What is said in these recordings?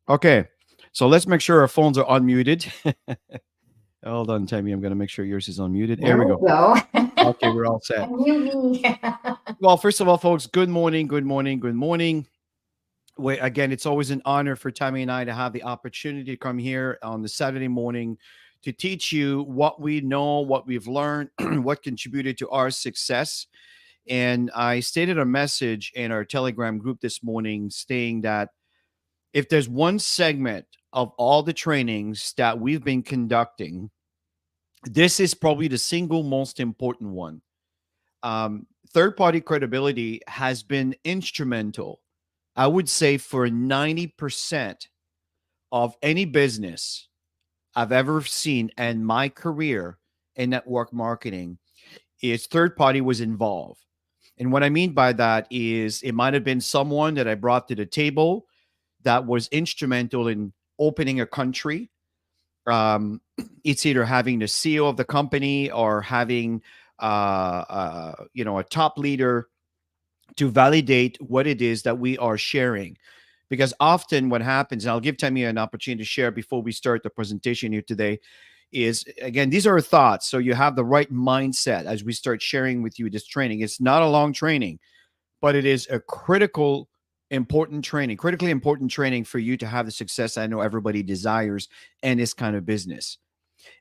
Okay. So let's make sure our phones are unmuted. Hold on, Tammy. I'm going to make sure yours is unmuted. There There we we go. go. Okay, we're all set. Unmute me. Well, first of all, folks, good morning, good morning, good morning. Again, it's always an honor for Tammy and I to have the opportunity to come here on the Saturday morning to teach you what we know, what we've learned, what contributed to our success. And I stated a message in our Telegram group this morning saying that if there's one segment of all the trainings that we've been conducting, this is probably the single most important one. Third party credibility has been instrumental, I would say, for 90% of any business I've ever seen in my career in network marketing. Is third party was involved. And what I mean by that is it might have been someone that I brought to the table that was instrumental in opening a country. It's either having the CEO of the company or having a top leader to validate what it is that we are sharing. Because often what happens, and I'll give Tammy an opportunity to share before we start the presentation here today, is again, these are thoughts. So you have the right mindset as we start sharing with you this training. It's not a long training, but it is a critically important training for you to have the success I know everybody desires in this kind of business.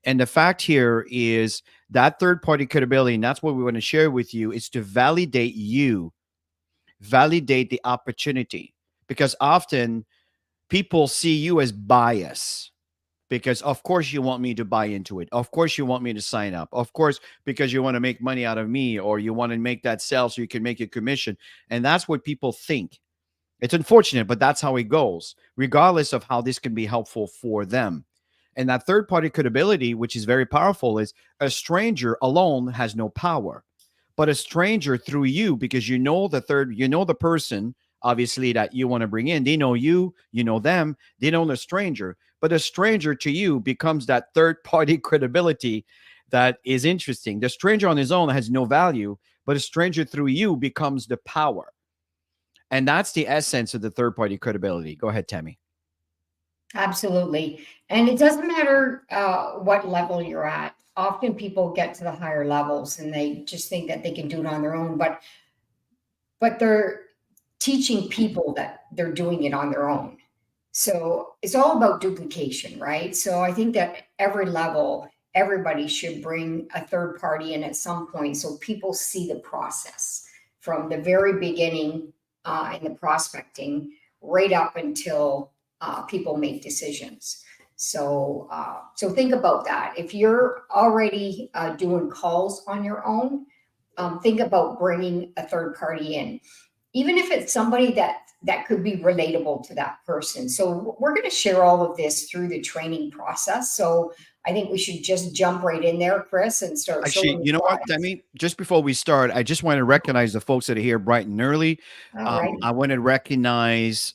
And the fact here is that third party credibility, and that's what we want to share with you, is to validate you, validate the opportunity. Because often people see you as bias because of course you want me to buy into it. Of course you want me to sign up. Of course, because you want to make money out of me or you want to make that sale so you can make a commission. And that's what people think. It's unfortunate, but that's how it goes, regardless of how this can be helpful for them. And that third party credibility, which is very powerful, is a stranger alone has no power, but a stranger through you, because you know the person obviously, that you want to bring in. They know you know them, they know the stranger. But a stranger to you becomes that third party credibility that is interesting. The stranger on his own has no value, but a stranger through you becomes the power. And that's the essence of the third party credibility. Go ahead, Tammy. Absolutely. And it doesn't matter what level you're at. Often people get to the higher levels and they just think that they can do it on their own, but they're teaching people that they're doing it on their own. So it's all about duplication, right? So I think that every level, everybody should bring a third party in at some point so people see the process from the very beginning in the prospecting right up until people make decisions. So think about that. If you're already doing calls on your own, think about bringing a third party in, even if it's somebody that could be relatable to that person. So we're going to share all of this through the training process. So I think we should just jump right in there, Chris, and start Actually, showing the you know what, slides. Demi? Just before we start, I just want to recognize the folks that are here bright and early. All righty. I want to recognize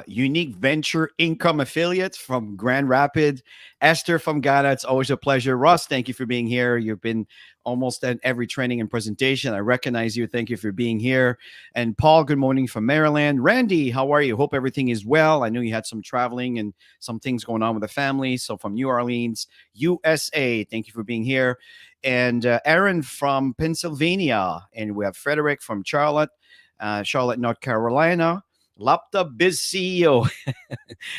Unique Venture Income Affiliates from Grand Rapids, Esther from Ghana. It's always a pleasure. Russ, thank you for being here. You've been almost at every training and presentation. I recognize you. Thank you for being here. And Paul, good morning from Maryland. Randy, how are you? Hope everything is well. I know you had some traveling and some things going on with the family. So from New Orleans, USA, thank you for being here. And Aaron from Pennsylvania. And we have Frederick from Charlotte, North Carolina. Laptop Biz CEO.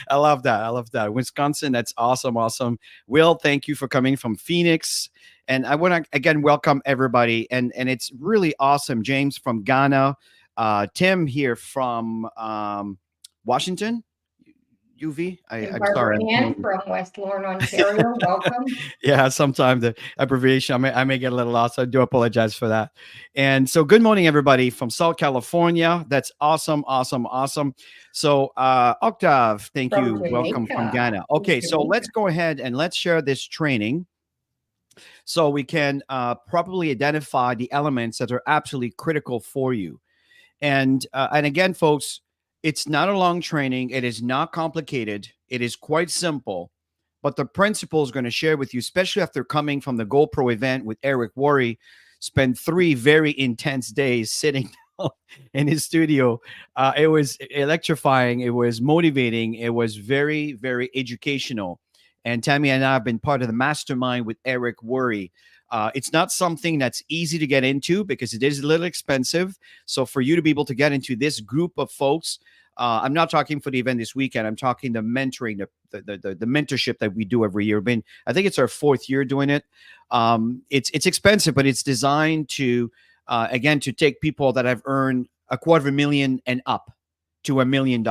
I love that. I love that. Wisconsin, that's awesome. Awesome. Will, thank you for coming from Phoenix. And I want to again welcome everybody. And it's really awesome. James from Ghana. Tim here from Washington, UV. And I'm Barbara sorry. I'm Ann from West Lorne, Ontario, welcome. yeah, sometimes the abbreviation I may get a little lost. I do apologize for that. And so, good morning, everybody from South California. That's awesome, awesome, awesome. So, Octave, thank From you. Welcome from Jamaica. Ghana. Who's Okay, so Jamaica? let's go ahead and let's share this training so we can properly identify the elements that are absolutely critical for you. And again, folks, it's not a long training. It is not complicated. It is quite simple. But the principles going to share with you, especially after coming from the GoPro event with Eric Worre, spent 3 very intense days sitting in his studio. It was electrifying. It was motivating. It was very, very educational. And Tammy and I have been part of the mastermind with Eric Worre. It's not something that's easy to get into because it is a little expensive. So for you to be able to get into this group of folks, I'm not talking for the event this weekend. I'm talking the mentoring, the mentorship that we do every year. I think it's our 4th year doing it. It's expensive, but it's designed to again to take people that have earned $250,000 and up to $1 million.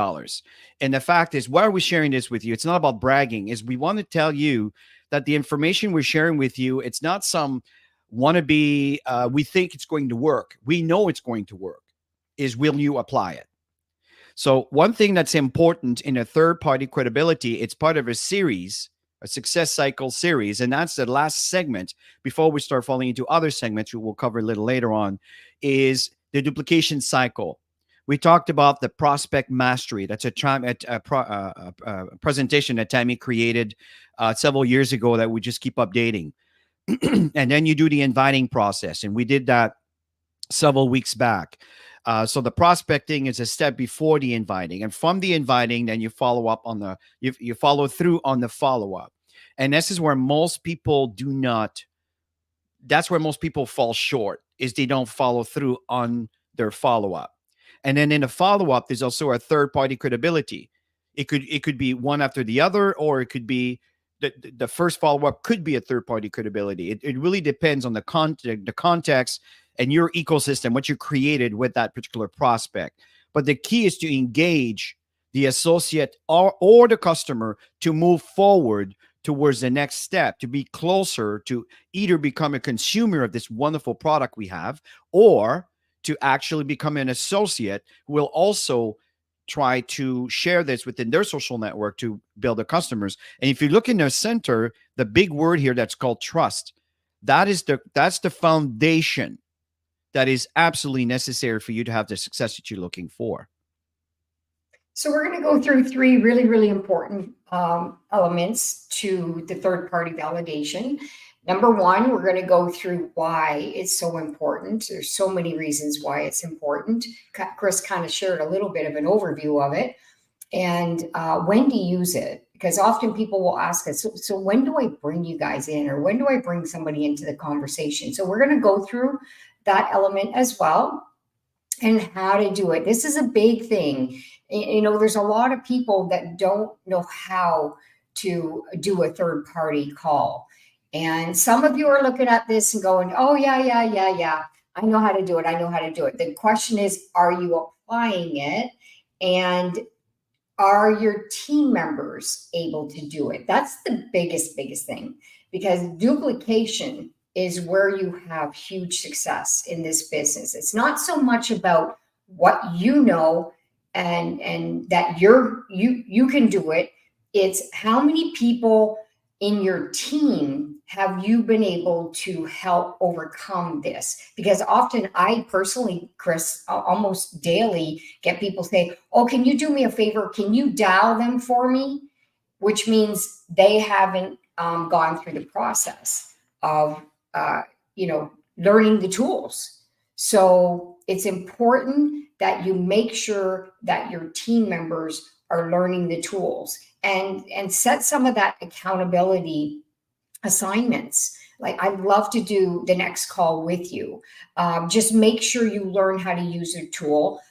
And the fact is, why are we sharing this with you? It's not about bragging. Is we want to tell you that the information we're sharing with you, it's not some wannabe. We think it's going to work. We know it's going to work. Is will you apply it? So one thing that's important in a third party credibility, it's part of a series, a success cycle series, and that's the last segment before we start falling into other segments, we will cover a little later on, is the duplication cycle. We talked about the prospect mastery. That's a presentation that Tammy created several years ago that we just keep updating. And then you do the inviting process, and we did that several weeks back. So the prospecting is a step before the inviting, and from the inviting, then you follow up on you follow through on the follow up, and this is where most people do not. That's where most people fall short is they don't follow through on their follow up, and then in the follow up, there's also a third party credibility. It could be one after the other, or it could be the first follow up could be a third party credibility. It really depends on the context and your ecosystem, what you created with that particular prospect. But the key is to engage the associate or the customer to move forward towards the next step, to be closer to either become a consumer of this wonderful product we have, or to actually become an associate who will also try to share this within their social network to build their customers. And if you look in the center, the big word here that's called trust, that's the foundation that is absolutely necessary for you to have the success that you're looking for. So we're going to go through three really, really important elements to the third party validation. Number one, we're going to go through why it's so important. There's so many reasons why it's important. Chris kind of shared a little bit of an overview of it, and when to use it. Because often people will ask us, so when do I bring you guys in, or when do I bring somebody into the conversation? So we're going to go through that element as well, and how to do it. This is a big thing. There's a lot of people that don't know how to do a third party call. And some of you are looking at this and going, oh, yeah, yeah, yeah, yeah. I know how to do it. I know how to do it. The question is, are you applying it? And are your team members able to do it? That's the biggest thing, because duplication is where you have huge success in this business. It's not so much about what you know and that you can do it. It's how many people in your team have you been able to help overcome this? Because often I personally, Chris, almost daily get people say, oh, can you do me a favor? Can you dial them for me? Which means they haven't gone through the process of, uh, learning the tools. So it's important that you make sure that your team members are learning the tools, and set some of that accountability assignments. Like, I'd love to do the next call with you. Just make sure you learn how to use a tool,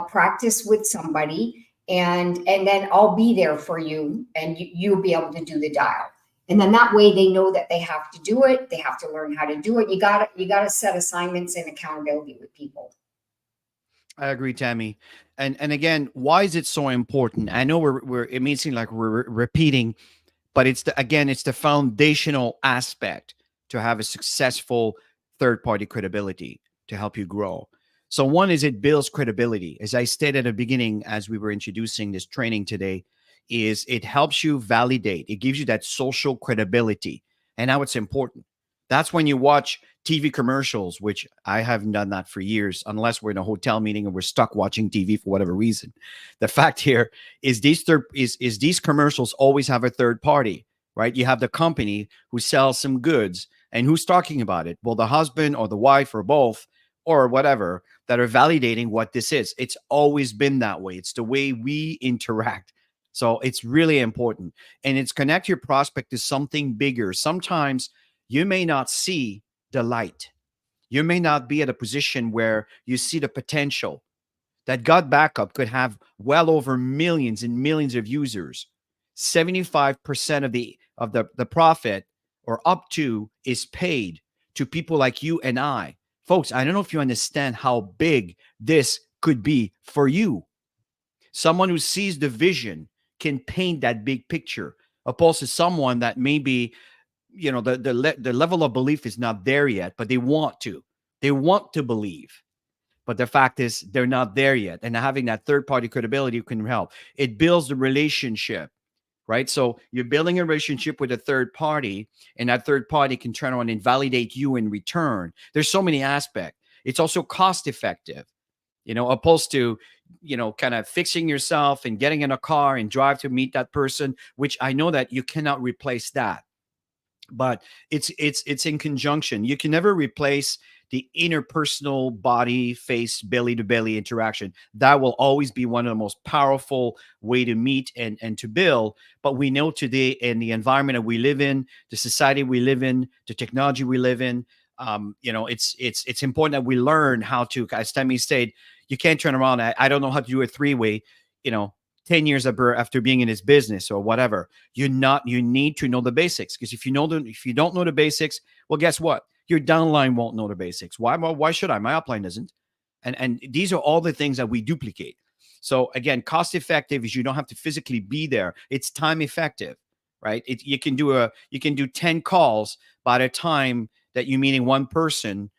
practice with somebody, and then I'll be there for you, and you'll be able to do the dial. And then that way they know that they have to do it. They have to learn how to do it. You gotta set assignments and accountability with people. I agree, Tammy. And again, why is it so important? I know we're it may seem like we're repeating, but it's the foundational aspect to have a successful third party credibility to help you grow. So one is it builds credibility. As I stated at the beginning, as we were introducing this training today, is it helps you validate. It gives you that social credibility. And now it's important. That's when you watch TV commercials, which I haven't done that for years, unless we're in a hotel meeting and we're stuck watching TV for whatever reason. The fact here is these commercials always have a third party, right? You have the company who sells some goods, and who's talking about it? Well, the husband or the wife or both or whatever that are validating what this is. It's always been that way. It's the way we interact. So it's really important. And it's connect your prospect to something bigger. Sometimes you may not see the light. You may not be at a position where you see the potential that God Backup could have well over millions and millions of users. 75% of the profit, or up to, is paid to people like you and I. Folks, I don't know if you understand how big this could be for you. Someone who sees the vision can paint that big picture, opposed to someone that maybe, the level of belief is not there yet, but they want to. They want to believe, but the fact is they're not there yet. And having that third party credibility can help. It builds the relationship, right? So you're building a relationship with a third party, and that third party can turn around and validate you in return. There's so many aspects. It's also cost effective, opposed to, kind of fixing yourself and getting in a car and drive to meet that person, which I know that you cannot replace that, but it's in conjunction. You can never replace the interpersonal body face belly to belly interaction. That will always be one of the most powerful way to meet and to build. But we know today, in the environment that we live in, the society we live in, the technology we live in, it's important that we learn how to, as Tammy said, you can't turn around. I don't know how to do a three-way, you know 10 years after being in this business or whatever. You need to know the basics, because if you don't know the basics, well, guess what? Your downline won't know the basics. Why should I? My upline doesn't. And these are all the things that we duplicate. So again, cost effective is you don't have to physically be there. It's time effective, right? You can do 10 calls by the time that you're meeting one person,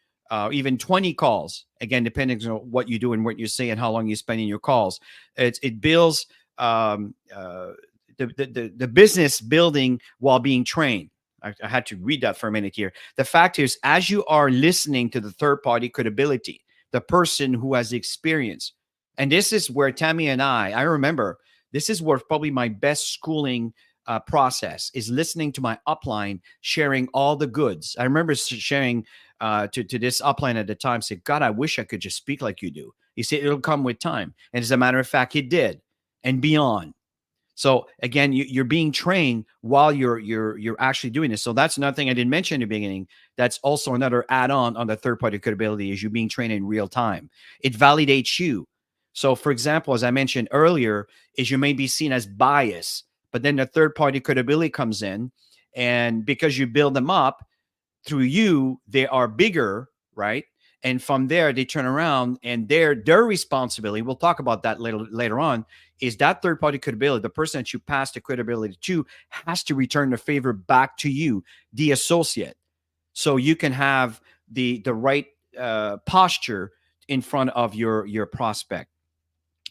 even 20 calls, again, depending on what you do and what you say and how long you spend in your calls. It builds the business building while being trained. I had to read that for a minute here. The fact is, as you are listening to the third party credibility, the person who has the experience, And this is where Tammy and I remember, this is where probably my best schooling process is listening to my upline sharing all the goods. I remember sharing to this upline at the time, say, God, I wish I could just speak like you do. He said, it'll come with time. And as a matter of fact, he did, and beyond. So again, you're being trained while you're actually doing this. So that's another thing I didn't mention in the beginning. That's also another add-on on the third-party credibility is you being trained in real time. It validates you. So for example, as I mentioned earlier, is you may be seen as biased, but then the third-party credibility comes in, and because you build them up, through you, they are bigger, right? And from there, they turn around and their responsibility. We'll talk about that later on. Is that third party credibility? The person that you pass the credibility to has to return the favor back to you, the associate, so you can have the right posture in front of your prospect.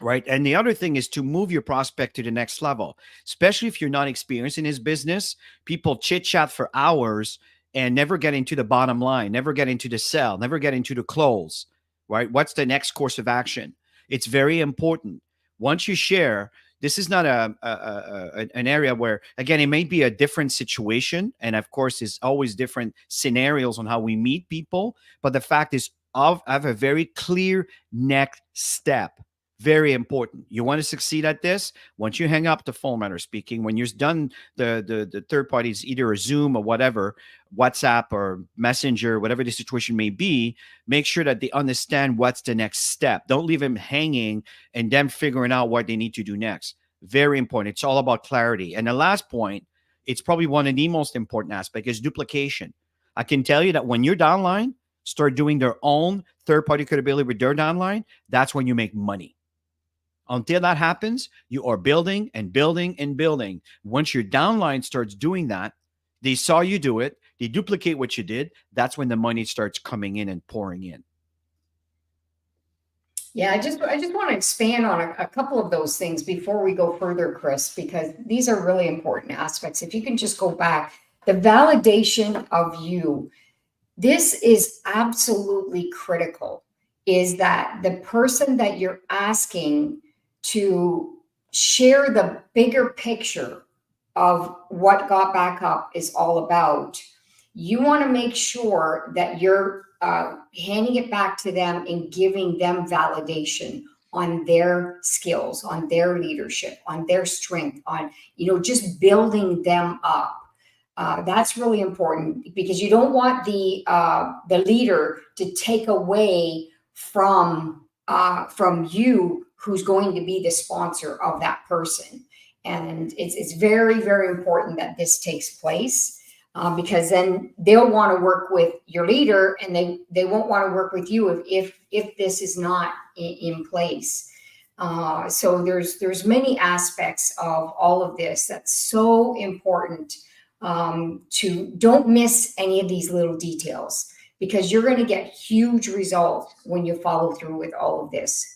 Right. And the other thing is to move your prospect to the next level, especially if you're not experienced in his business. People chit chat for hours and never get into the bottom line, never get into the sell, never get into the close. Right. What's the next course of action? It's very important. Once you share, this is not an area where, again, it may be a different situation. And of course, there's always different scenarios on how we meet people. But the fact is, I have a very clear next step. Very important. You want to succeed at this. Once you hang up the phone, matter of speaking, when you're done the third parties, either a Zoom or whatever, WhatsApp or Messenger, whatever the situation may be, make sure that they understand what's the next step. Don't leave them hanging and them figuring out what they need to do next. Very important. It's all about clarity. And the last point, it's probably one of the most important aspects, is duplication. I can tell you that when your downline start doing their own third party credibility with their downline, that's when you make money. Until that happens, you are building and building and building. Once your downline starts doing that, they saw you do it, they duplicate what you did. That's when the money starts coming in and pouring in. Yeah, I just want to expand on a couple of those things before we go further, Chris, because these are really important aspects. If you can just go back, the validation of you, this is absolutely critical, is that the person that you're asking to share the bigger picture of what Got Back Up is all about, you want to make sure that you're handing it back to them and giving them validation on their skills, on their leadership, on their strength, on, just building them up. That's really important, because you don't want the leader to take away from you, who's going to be the sponsor of that person. And it's very, very important that this takes place, because then they'll want to work with your leader, and they won't want to work with you if this is not in place. So there's many aspects of all of this that's so important, to don't miss any of these little details, because you're going to get huge results when you follow through with all of this.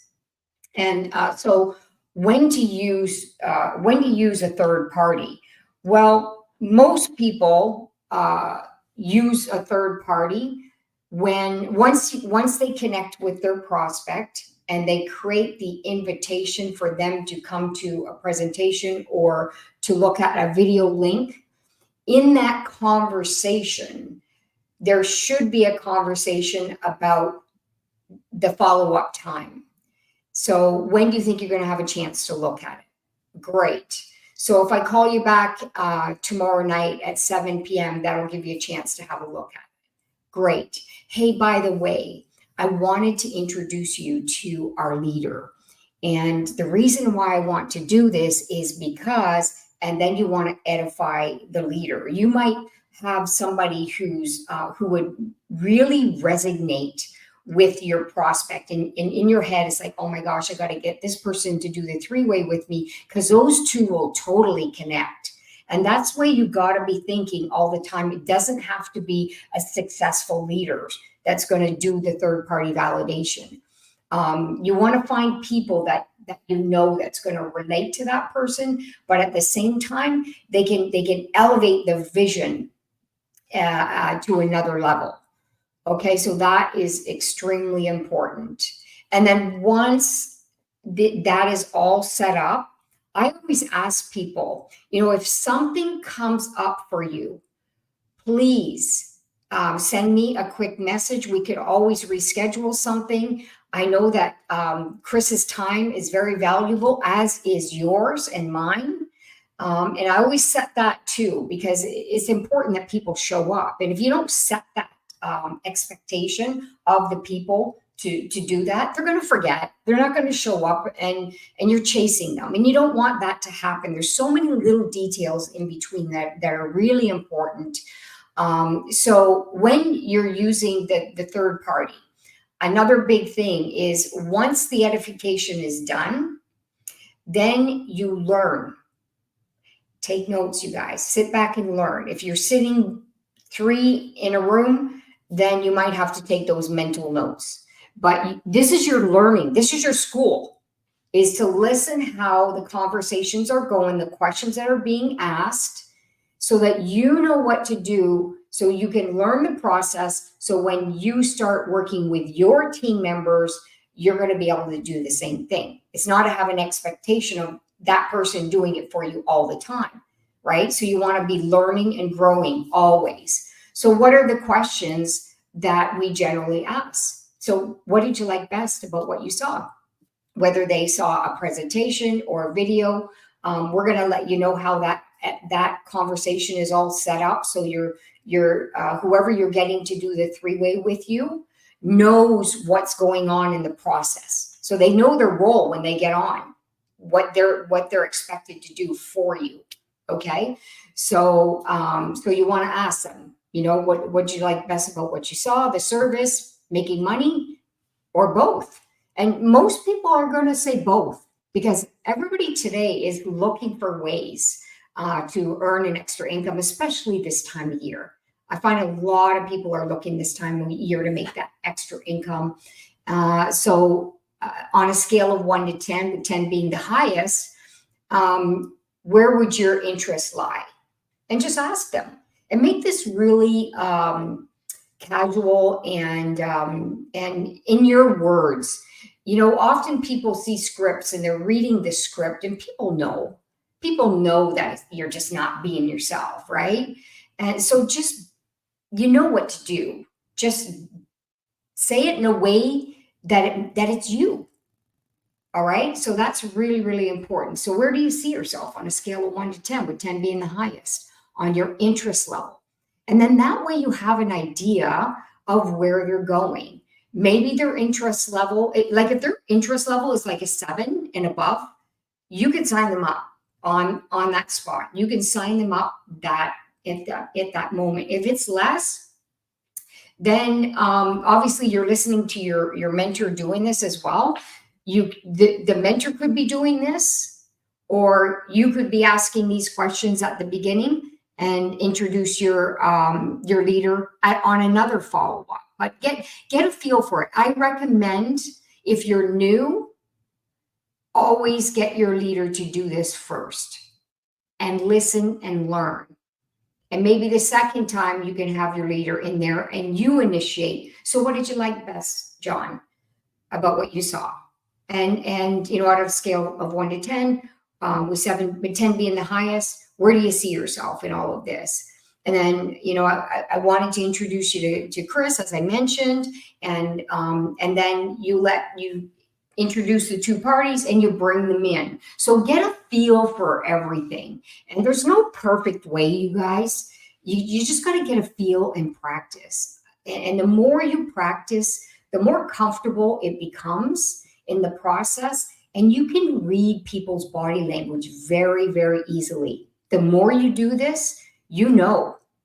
And so when to use a third party? Well, most people use a third party when once they connect with their prospect and they create the invitation for them to come to a presentation or to look at a video link. In that conversation, there should be a conversation about the follow-up time. So when do you think you're going to have a chance to look at it? Great. So if I call you back tomorrow night at 7 p.m., that'll give you a chance to have a look at it. Great. Hey, by the way, I wanted to introduce you to our leader. And the reason why I want to do this is because, and then you want to edify the leader. You might have somebody who would really resonate with your prospect, and in your head it's like, oh my gosh, I got to get this person to do the three-way with me, because those two will totally connect. And that's where you got to be thinking all the time. It doesn't have to be a successful leader that's going to do the third-party validation. You want to find people that that's going to relate to that person, but at the same time they can elevate the vision to another level. Okay, so that is extremely important. And then once that is all set up. I always ask people, if something comes up for you, please send me a quick message. We could always reschedule something. I know that Chris's time is very valuable, as is yours and mine. And I always set that too, because it's important that people show up. And if you don't set that expectation of the people to do that, they're going to forget. They're not going to show up, and you're chasing them. And you don't want that to happen. There's so many little details in between that are really important. So when you're using the third party, another big thing is once the edification is done, then you learn. Take notes, you guys. Sit back and learn. If you're sitting 3 in a room, then you might have to take those mental notes. But this is your learning. This is your school, is to listen how the conversations are going, the questions that are being asked, so that you know what to do, so you can learn the process. So when you start working with your team members, you're going to be able to do the same thing. It's not to have an expectation of that person doing it for you all the time, right? So you want to be learning and growing always. So what are the questions that we generally ask? So what did you like best about what you saw? Whether they saw a presentation or a video, we're going to let you know how that conversation is all set up. So your whoever you're getting to do the 3-way with you knows what's going on in the process. So they know their role when they get on, what they're expected to do for you. Okay. So you want to ask them, what you like best about what you saw, the service, making money, or both? And most people are going to say both, because everybody today is looking for ways to earn an extra income, especially this time of year. I find a lot of people are looking this time of year to make that extra income. So on a scale of 1 to 10, with 10 being the highest, where would your interest lie? And just ask them, and make this really casual and in your words. Often people see scripts and they're reading the script, and people know that you're just not being yourself, right? And so just, what to do. Just say it in a way that it's you. All right. So that's really, really important. So where do you see yourself on a scale of 1 to 10, with 10 being the highest on your interest level? And then that way you have an idea of where you're going. Maybe their interest level, like if their interest level is like a 7 and above, you can sign them up on that spot. You can sign them up at that moment. If it's less, then obviously you're listening to your mentor doing this as well. The mentor could be doing this, or you could be asking these questions at the beginning and introduce your leader on another follow-up. But get a feel for it. I recommend, if you're new, always get your leader to do this first and listen and learn. And maybe the second time you can have your leader in there and you initiate. So what did you like best, John, about what you saw? And out of a scale of 1 to 10, with 10 being the highest, where do you see yourself in all of this? And then, I wanted to introduce you to Chris, as I mentioned, and then you introduce the 2 parties and you bring them in. So get a feel for everything. And there's no perfect way, you guys. You just got to get a feel and practice. And the more you practice, the more comfortable it becomes in the process. And you can read people's body language very, very easily. The more you do this, you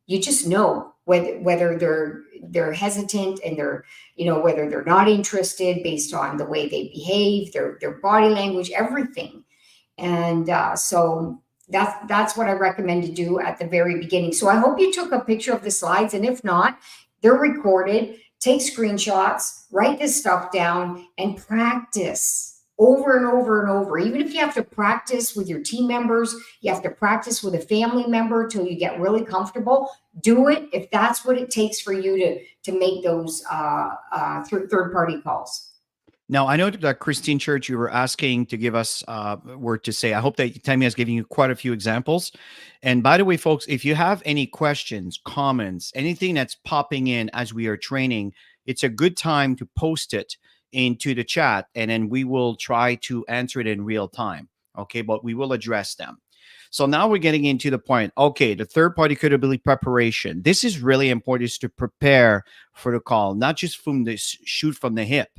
just know whether they're hesitant, and they're, whether they're not interested based on the way they behave, their body language, everything. And so that's what I recommend to do at the very beginning. So I hope you took a picture of the slides, and if not, they're recorded. Take screenshots, write this stuff down, and practice over and over and over. Even if you have to practice with your team members, you have to practice with a family member till you get really comfortable. Do it if that's what it takes for you to make those third-party calls. Now, I know that Christine Church, you were asking to give us word to say. I hope that Tammy has given you quite a few examples. And by the way, folks, if you have any questions, comments, anything that's popping in as we are training, it's a good time to post it into the chat, and then we will try to answer it in real time. Okay, but we will address them. So now we're getting into the point. Okay, the third party credibility preparation. This is really important, is to prepare for the call, not just from the shoot from the hip,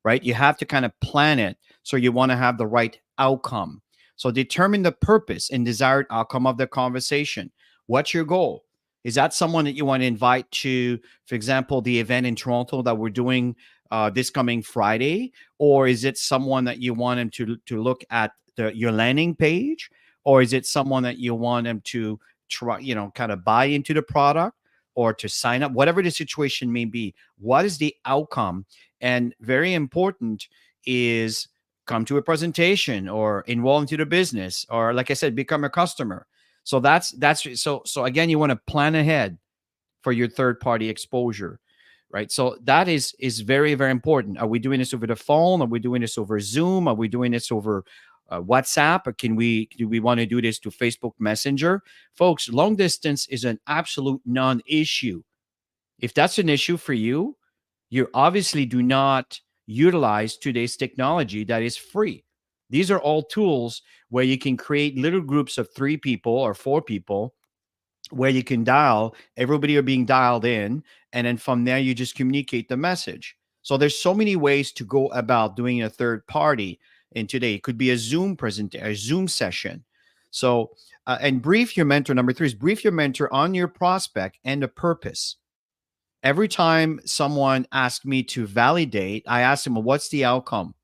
right? You have to kind of plan it, so you want to have the right outcome. So determine the purpose and desired outcome of the conversation. What's your goal? Is that someone that you want to invite to, for example, the event in Toronto that we're doing this coming Friday? Or is it someone that you want them to look at your landing page? Or is it someone that you want them to try, kind of buy into the product or to sign up? Whatever the situation may be, what is the outcome? And very important is come to a presentation or enroll into the business, or like I said, become a customer. So so again, you want to plan ahead for your third party exposure, right? So that is very, very important. Are we doing this over the phone? Are we doing this over Zoom? Are we doing this over WhatsApp? Or do we want to do this to Facebook Messenger? Folks, long distance is an absolute non-issue. If that's an issue for you, you obviously do not utilize today's technology that is free. These are all tools where you can create little groups of 3 people or 4 people, where you can dial, everybody are being dialed in, and then from there you just communicate the message. So there's so many ways to go about doing a third party. And today it could be a Zoom a Zoom session. So and brief your mentor. Number 3 is brief your mentor on your prospect and the purpose. Every time someone asks me to validate, I ask them, well, what's the outcome?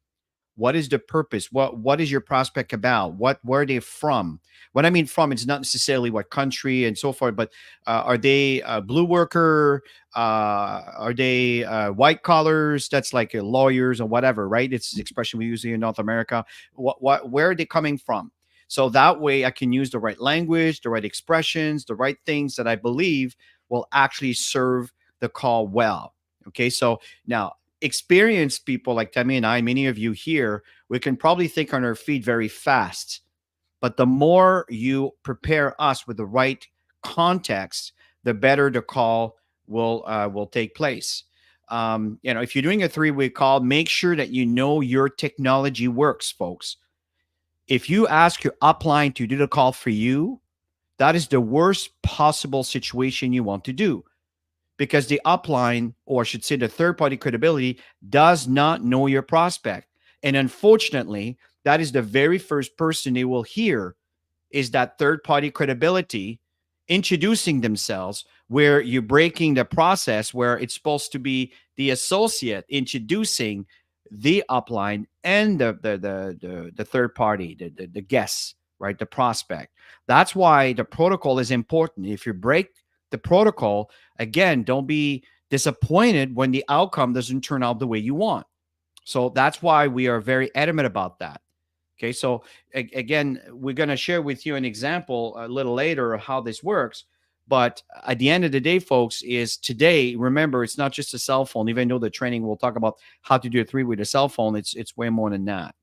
What is the purpose? What is your prospect about? Where are they from? What I mean from, it's not necessarily what country and so forth, but are they a blue worker? Are they white collars? That's like lawyers or whatever, right? It's the expression we use here in North America. Where are they coming from? So that way I can use the right language, the right expressions, the right things that I believe will actually serve the call well. Okay, so now experienced people like Tammy and I, many of you here, we can probably think on our feet very fast. But the more you prepare us with the right context, the better the call will take place. If you're doing a 3-way call, make sure that you know your technology works, folks. If you ask your upline to do the call for you, that is the worst possible situation you want to do, because the upline, or I should say the third party credibility, does not know your prospect. And unfortunately, that is the very first person they will hear, is that third party credibility introducing themselves, where you're breaking the process where it's supposed to be the associate introducing the upline and the third party, the guests, right? The prospect. That's why the protocol is important. If you break the protocol, again, don't be disappointed when the outcome doesn't turn out the way you want. So that's why we are very adamant about that. Okay, so again, we're going to share with you an example a little later of how this works. But at the end of the day, folks, is today, remember, it's not just a cell phone. Even though the training will talk about how to do a 3 with a cell phone, it's way more than that.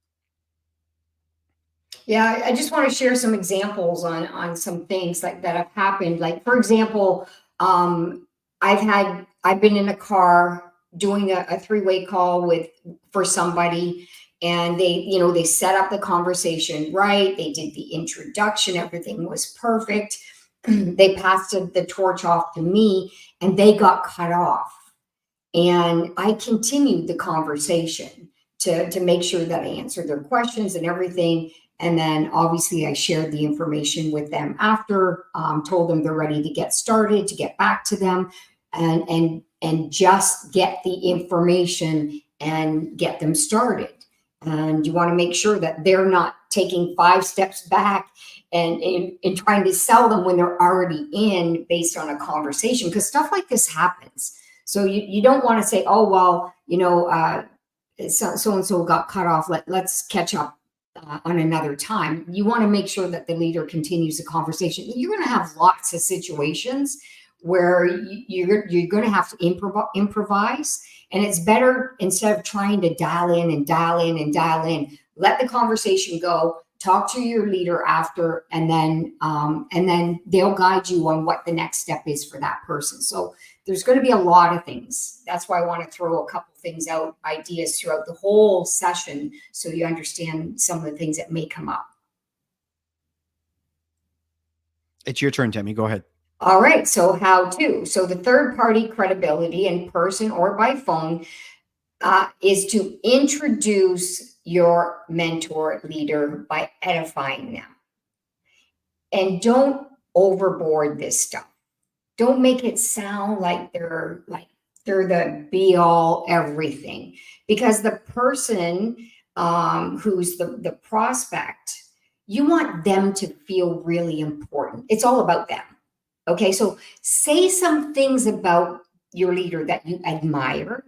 Yeah, I just want to share some examples on some things like that have happened. Like, for example, I've been in a car doing a 3-way call for somebody, and they set up the conversation right. They did the introduction, everything was perfect. They passed the torch off to me, and they got cut off. And I continued the conversation to make sure that I answered their questions and everything. And then obviously I shared the information with them after, told them they're ready to get started, to get back to them, and just get the information and get them started. And you want to make sure that they're not taking 5 steps back and in trying to sell them when they're already in, based on a conversation, because stuff like this happens. So you don't want to say, oh, well, so-and-so got cut off. Let's catch up on another time. You want to make sure that the leader continues the conversation. You're going to have lots of situations where you're going to have to improvise. And it's better, instead of trying to dial in and dial in and dial in, let the conversation go, talk to your leader after, and then they'll guide you on what the next step is for that person. So there's going to be a lot of things. That's why I want to throw a couple things out, ideas throughout the whole session, so you understand some of the things that may come up. It's your turn, Tammy. Go ahead. All right. So how to? So the third party credibility in person or by phone is to introduce your mentor leader by edifying them. And don't overboard this stuff. Don't make it sound like they're the be all everything, because the person who's the prospect, you want them to feel really important. It's all about them. Okay, so say some things about your leader that you admire.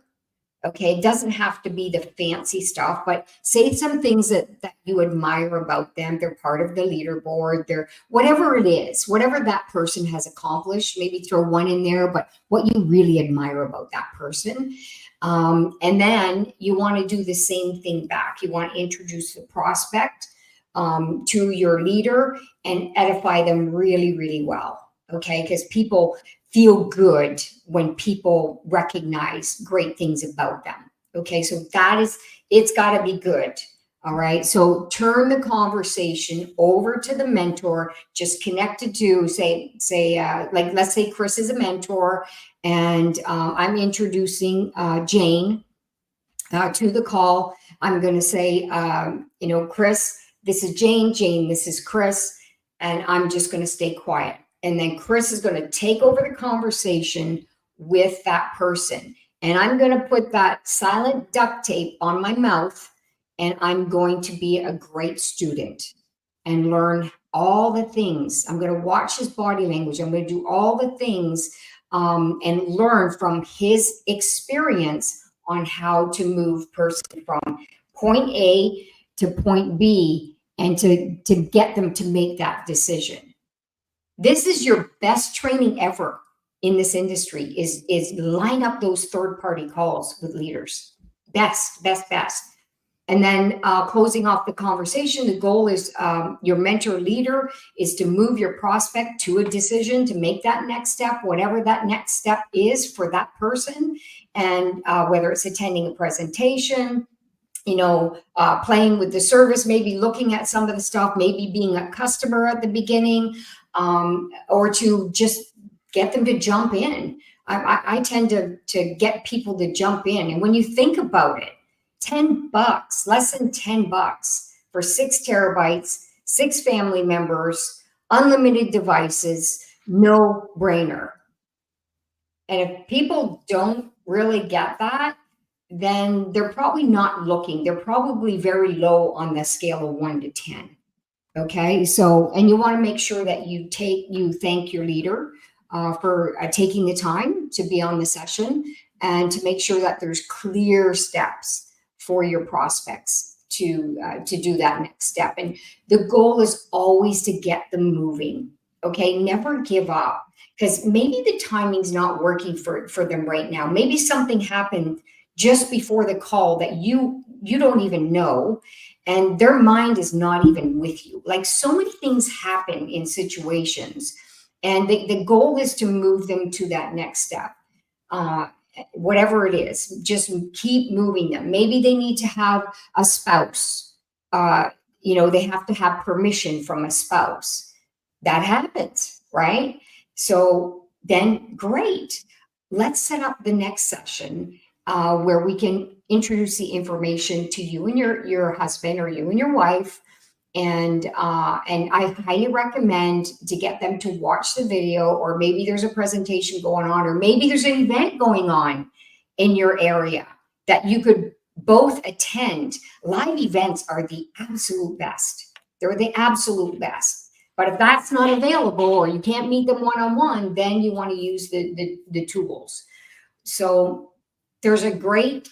Okay, it doesn't have to be the fancy stuff, but say some things that you admire about them. They're part of the leaderboard. They're whatever it is, whatever that person has accomplished. Maybe throw one in there, but what you really admire about that person. And then you want to do the same thing back. You want to introduce the prospect to your leader and edify them really, really well. Okay, because people feel good when people recognize great things about them. Okay, so it's got to be good. All right, so turn the conversation over to the mentor, just connected to like, let's say Chris is a mentor, and I'm introducing Jane to the call. I'm going to say, Chris, this is Jane. Jane, this is Chris, and I'm just going to stay quiet. And then Chris is going to take over the conversation with that person. And I'm going to put that silent duct tape on my mouth, and I'm going to be a great student and learn all the things. I'm going to watch his body language. I'm going to do all the things and learn from his experience on how to move person from point A to point B, and to get them to make that decision. This is your best training ever in this industry, is line up those third party calls with leaders. Best. And then closing off the conversation, the goal is your mentor leader is to move your prospect to a decision, to make that next step, whatever that next step is for that person. And whether it's attending a presentation, playing with the service, maybe looking at some of the stuff, maybe being a customer at the beginning, or to just get them to jump in. I tend to get people to jump in. And when you think about it, $10, less than $10 for 6 terabytes, 6 family members, unlimited devices, no brainer. And if people don't really get that, then they're probably not looking. They're probably very low on the scale of 1 to 10. Okay, so, and you want to make sure that you thank your leader for taking the time to be on the session, and to make sure that there's clear steps for your prospects to do that next step. And the goal is always to get them moving. Okay, never give up, because maybe the timing's not working for them right now. Maybe something happened just before the call that you don't even know, and their mind is not even with you. Like, so many things happen in situations, and the goal is to move them to that next step. Whatever it is, just keep moving them. Maybe they need to have a spouse. They have to have permission from a spouse. That happens, right? So then, great. Let's set up the next session where we can introduce the information to you and your husband, or you and your wife. And I highly recommend to get them to watch the video, or maybe there's a presentation going on, or maybe there's an event going on in your area that you could both attend. Live events are the absolute best. They're the absolute best. But if that's not available, or you can't meet them one-on-one, then you want to use the tools. So there's a great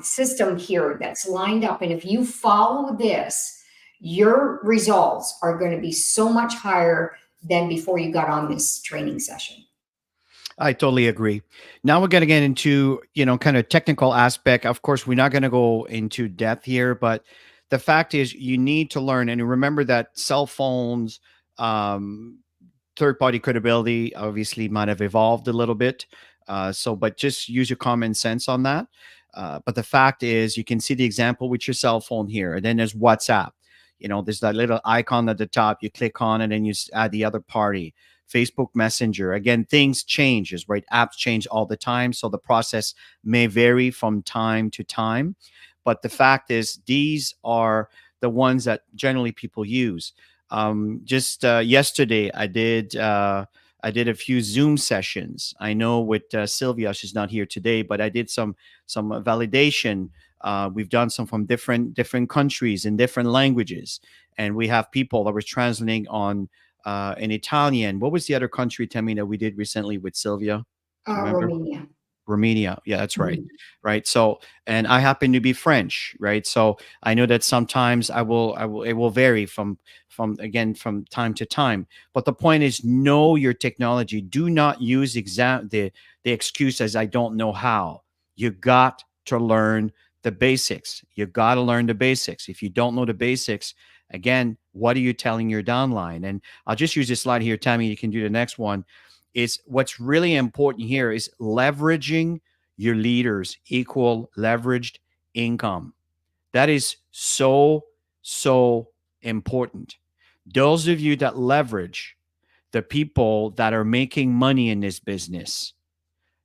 system here that's lined up. And if you follow this, your results are going to be so much higher than before you got on this training session. I totally agree. Now we're going to get into, kind of technical aspect. Of course, we're not going to go into depth here, but the fact is you need to learn and remember that cell phones, um, third party credibility obviously might have evolved a little bit. But just use your common sense on that. But the fact is, you can see the example with your cell phone here, and then there's WhatsApp. There's that little icon at the top. You click on it, and you add the other party. Facebook Messenger. Again, things changes, right? Apps change all the time, so the process may vary from time to time. But the fact is, these are the ones that generally people use. Just yesterday, I did a few Zoom sessions. I know with Sylvia, she's not here today, but I did some validation. We've done some from different countries in different languages, and we have people that were translating on in Italian. What was the other country, Tammy, that we did recently with Sylvia? Do you remember? Romania. Romania. Yeah, that's right. Mhm. Right. So, and I happen to be French, right? So I know that sometimes it will vary from time to time. But the point is, know your technology. Do not use the excuse as I don't know how. You got to learn the basics. You got to learn the basics. If you don't know the basics, again, what are you telling your downline? And I'll just use this slide here, Tammy. You can do the next one is what's really important here is leveraging your leaders equal leveraged income. That is so important. Those of you that leverage the people that are making money in this business,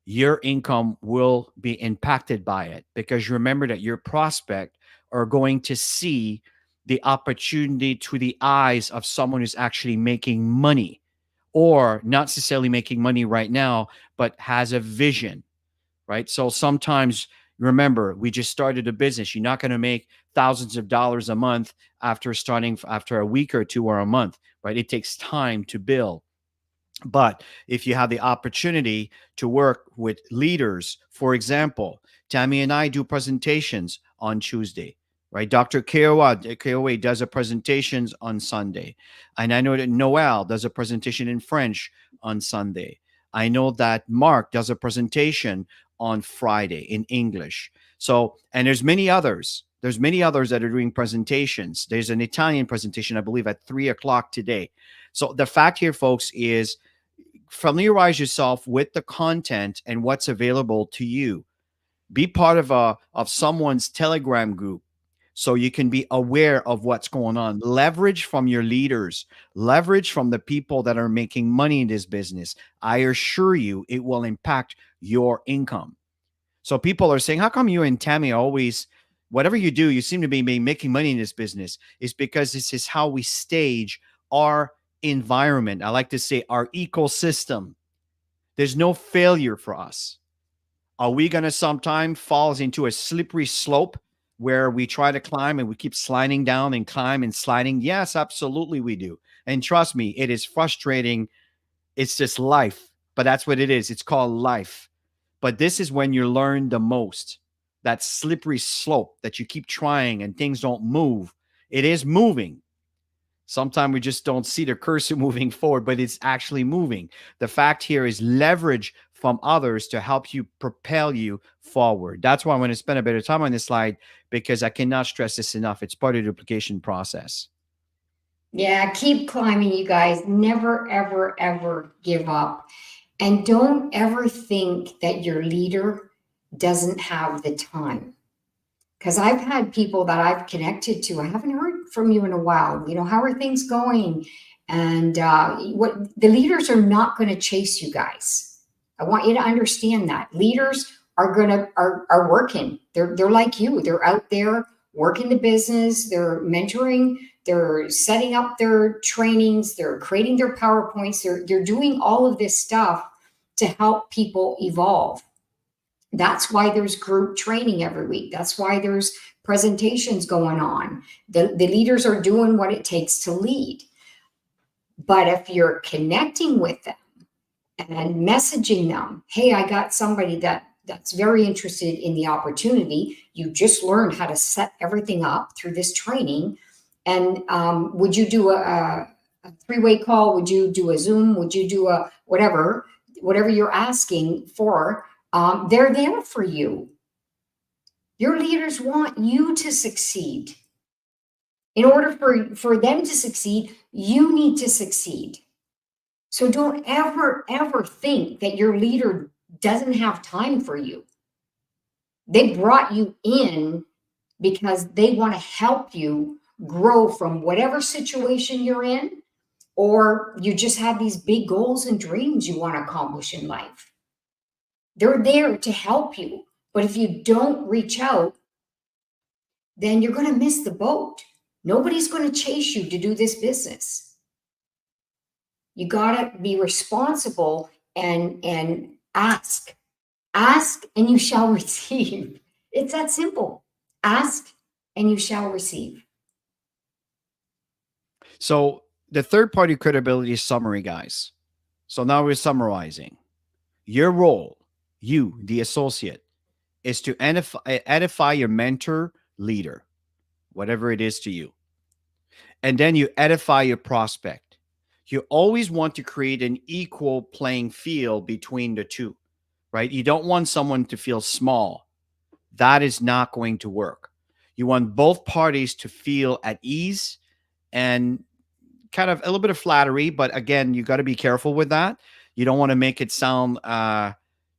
your income will be impacted by it because remember that your prospect are going to see the opportunity through the eyes of someone who's actually making money or not necessarily making money right now, but has a vision, right? So sometimes remember, we just started a business. You're not going to make thousands of dollars a month after a week or two or a month, right? It takes time to build. But if you have the opportunity to work with leaders, for example, Tammy and I do presentations on Tuesday, right? Dr. KOA does a presentations on Sunday. And I know that Noel does a presentation in French on Sunday. I know that Mark does a presentation on Friday in English. So, and there's many others. There's many others that are doing presentations. There's an Italian presentation, I believe, at 3 o'clock today. So the fact here, folks, is familiarize yourself with the content and what's available to you. Be part of someone's Telegram group so you can be aware of what's going on. Leverage from your leaders, leverage from the people that are making money in this business. I assure you it will impact your income. So people are saying, how come you and Tammy always, whatever you do, you seem to be making money in this business? Is because this is how we stage our environment. I like to say our ecosystem. There's no failure for us. Are we going to sometime fall into a slippery slope where we try to climb and we keep sliding down and climb and sliding? Yes, absolutely we do. And trust me, it is frustrating. It's just life, but that's what it is. It's called life. But this is when you learn the most. That slippery slope that you keep trying and things don't move. It is moving. Sometimes we just don't see the cursor moving forward, but it's actually moving. The fact here is leverage from others to help you propel you forward. That's why I'm going to spend a bit of time on this slide because I cannot stress this enough. It's part of the duplication process. Yeah, keep climbing, you guys. Never, ever, ever give up. And don't ever think that your leader doesn't have the time. Because I've had people that I've connected to, I haven't heard from you in a while. How are things going? And what the leaders are not going to chase you guys. I want you to understand that leaders are working. They're like you. They're out there working the business. They're mentoring. They're setting up their trainings. They're creating their PowerPoints. They're doing all of this stuff to help people evolve. That's why there's group training every week. That's why there's presentations going on. The leaders are doing what it takes to lead. But if you're connecting with them and messaging them, hey, I got somebody that's very interested in the opportunity. You just learned how to set everything up through this training. And would you do a three-way call? Would you do a Zoom? Would you do a whatever? whatever you're asking for, they're there for you. Your leaders want you to succeed. In order for them to succeed, you need to succeed. So don't ever, ever think that your leader doesn't have time for you. They brought you in because they want to help you grow from whatever situation you're in, or you just have these big goals and dreams you want to accomplish in life. They're there to help you. But if you don't reach out, then you're going to miss the boat. Nobody's going to chase you to do this business. You got to be responsible and ask and you shall receive. It's that simple. Ask and you shall receive. So the third party credibility summary, guys. So now we're summarizing. Your role, you, the associate, is to edify your mentor, leader, whatever it is to you. And then you edify your prospect. You always want to create an equal playing field between the two, right? You don't want someone to feel small. That is not going to work. You want both parties to feel at ease and kind of a little bit of flattery, but again, you got to be careful with that. You don't want to make it sound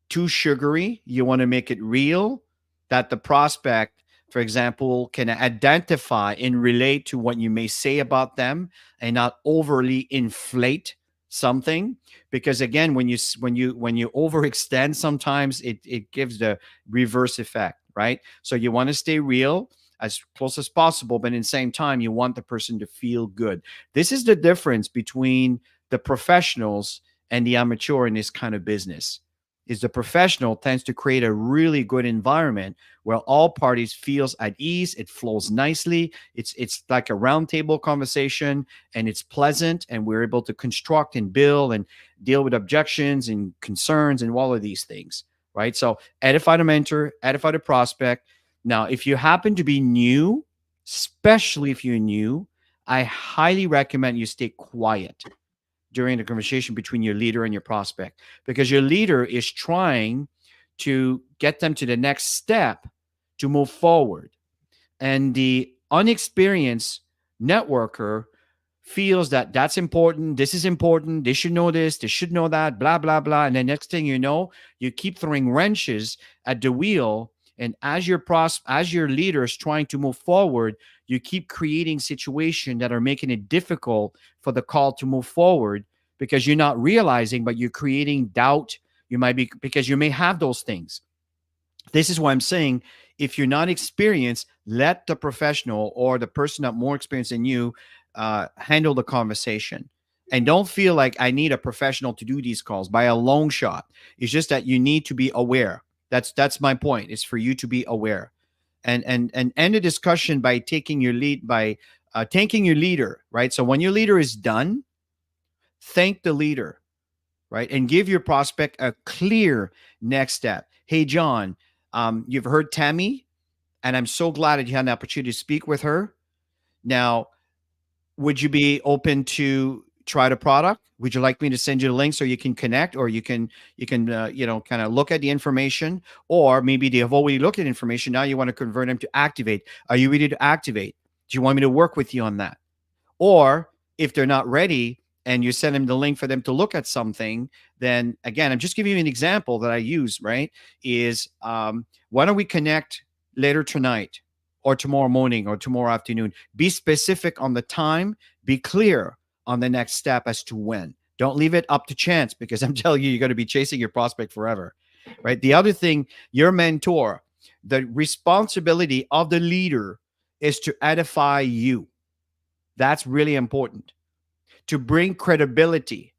too sugary. You want to make it real, that the prospect, for example, can identify and relate to what you may say about them and not overly inflate something. Because again, when you overextend, sometimes it gives the reverse effect, right? So you want to stay real as close as possible, but in the same time, you want the person to feel good. This is the difference between the professionals and the amateur in this kind of business. Is the professional tends to create a really good environment where all parties feels at ease, it flows nicely, it's like a roundtable conversation, and it's pleasant, and we're able to construct and build and deal with objections and concerns and all of these things, right? So edify the mentor, edify the prospect. Now, if you happen to be new, especially if you're new, I highly recommend you stay quiet during the conversation between your leader and your prospect, because your leader is trying to get them to the next step to move forward. And the unexperienced networker feels that that's important, this is important, they should know this, they should know that, blah blah blah, and then next thing you know, you keep throwing wrenches at the wheel. And as your leader is trying to move forward, you keep creating situations that are making it difficult for the call to move forward, because you're not realizing, but you're creating doubt. You might be, because you may have those things. This is why I'm saying, if you're not experienced, let the professional or the person that more experienced than you handle the conversation. And don't feel like I need a professional to do these calls by a long shot. It's just that you need to be aware. That's my point. It's for you to be aware, and end the discussion by taking your lead by thanking your leader. Right. So when your leader is done, thank the leader, right? And give your prospect a clear next step. Hey, John, you've heard Tammy, and I'm so glad that you had an opportunity to speak with her. Now, would you be open to try the product? Would you like me to send you the link so you can connect, or you can kind of look at the information, or maybe they have already looked at information. Now you want to convert them to activate. Are you ready to activate? Do you want me to work with you on that? Or if they're not ready and you send them the link for them to look at something, then again, I'm just giving you an example that I use, right? Is why don't we connect later tonight or tomorrow morning or tomorrow afternoon? Be specific on the time, be clear on the next step as to when. Don't leave it up to chance, because I'm telling you, you're going to be chasing your prospect forever, right? The other thing, your mentor, the responsibility of the leader is to edify you. That's really important, to bring credibility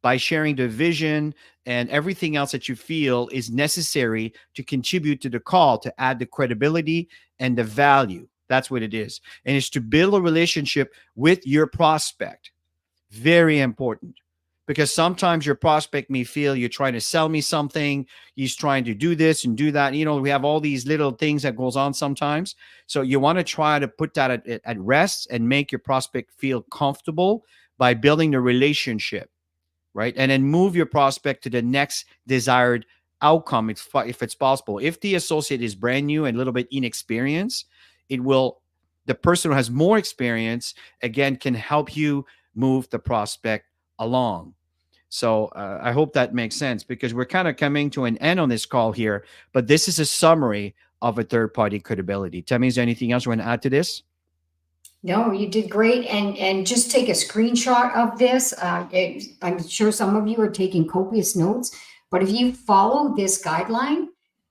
by sharing the vision and everything else that you feel is necessary to contribute to the call, to add the credibility and the value. That's what it is. And it's to build a relationship with your prospect. Very important. Because sometimes your prospect may feel you're trying to sell me something. He's trying to do this and do that. You know, we have all these little things that goes on sometimes. So you want to try to put that at rest and make your prospect feel comfortable by building the relationship, right? And then move your prospect to the next desired outcome if it's possible. If the associate is brand new and a little bit inexperienced, it will, the person who has more experience, again, can help you move the prospect along. So I hope that makes sense because we're kind of coming to an end on this call here, but this is a summary of a third party credibility. Tell me, is there anything else you want to add to this? No, you did great, and just take a screenshot of this. I'm sure some of you are taking copious notes, but if you follow this guideline,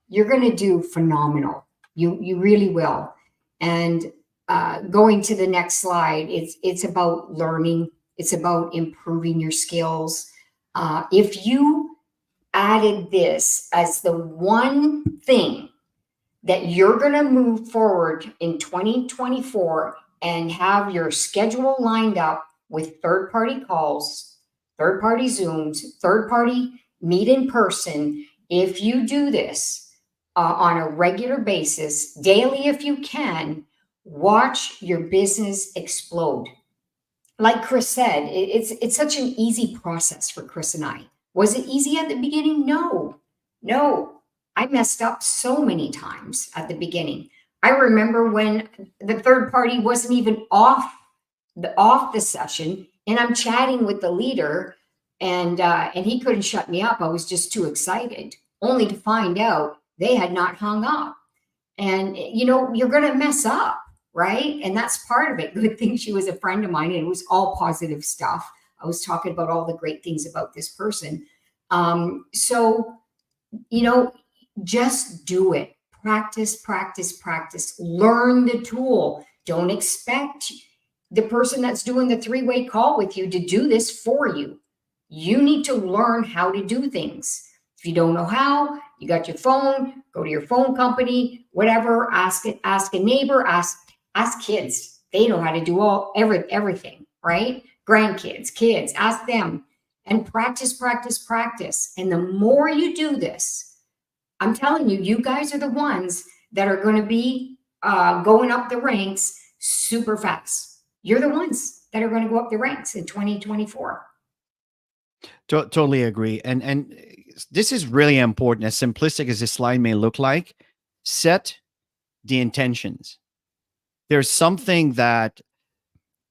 you're going to do phenomenal. You really will. And going to the next slide, it's about learning. It's about improving your skills. If you added this as the one thing that you're going to move forward in 2024 and have your schedule lined up with third party calls, third party Zooms, third party meet in person. If you do this on a regular basis, daily if you can, watch your business explode. Like Chris said, it's such an easy process for Chris and I. Was it easy at the beginning? No, no. I messed up so many times at the beginning. I remember when the third party wasn't even off the session, and I'm chatting with the leader, and he couldn't shut me up. I was just too excited, only to find out they had not hung up. And you're going to mess up, right? And that's part of it. Good thing she was a friend of mine, and it was all positive stuff. I was talking about all the great things about this person. So you know just do it. Practice, practice, practice. Learn the tool. Don't expect the person that's doing the three-way call with you to do this for you. You need to learn how to do things. If you don't know how, you got your phone, go to your phone company, whatever, ask it, ask a neighbor, ask kids. They know how to do everything, right? Grandkids, kids, ask them, and practice, practice, practice. And the more you do this, I'm telling you, you guys are the ones that are going to be going up the ranks super fast. You're the ones that are going to go up the ranks in 2024. Totally agree. And this is really important. As simplistic as this slide may look like, set the intentions. There's something that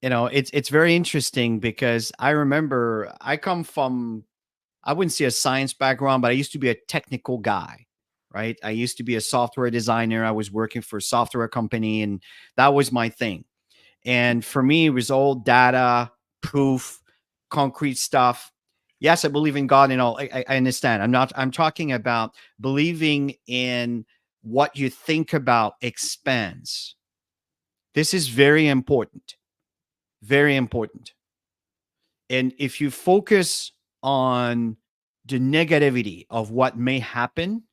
it's very interesting because I remember I come from, I wouldn't say a science background, but I used to be a technical guy, right? I used to be a software designer. I was working for a software company, and that was my thing. And for me, it was all data, proof, concrete stuff. Yes, I believe in God and all. I understand. I'm talking about believing in what you think about expands. This is very important. Very important. And if you focus on the negativity of what may happen,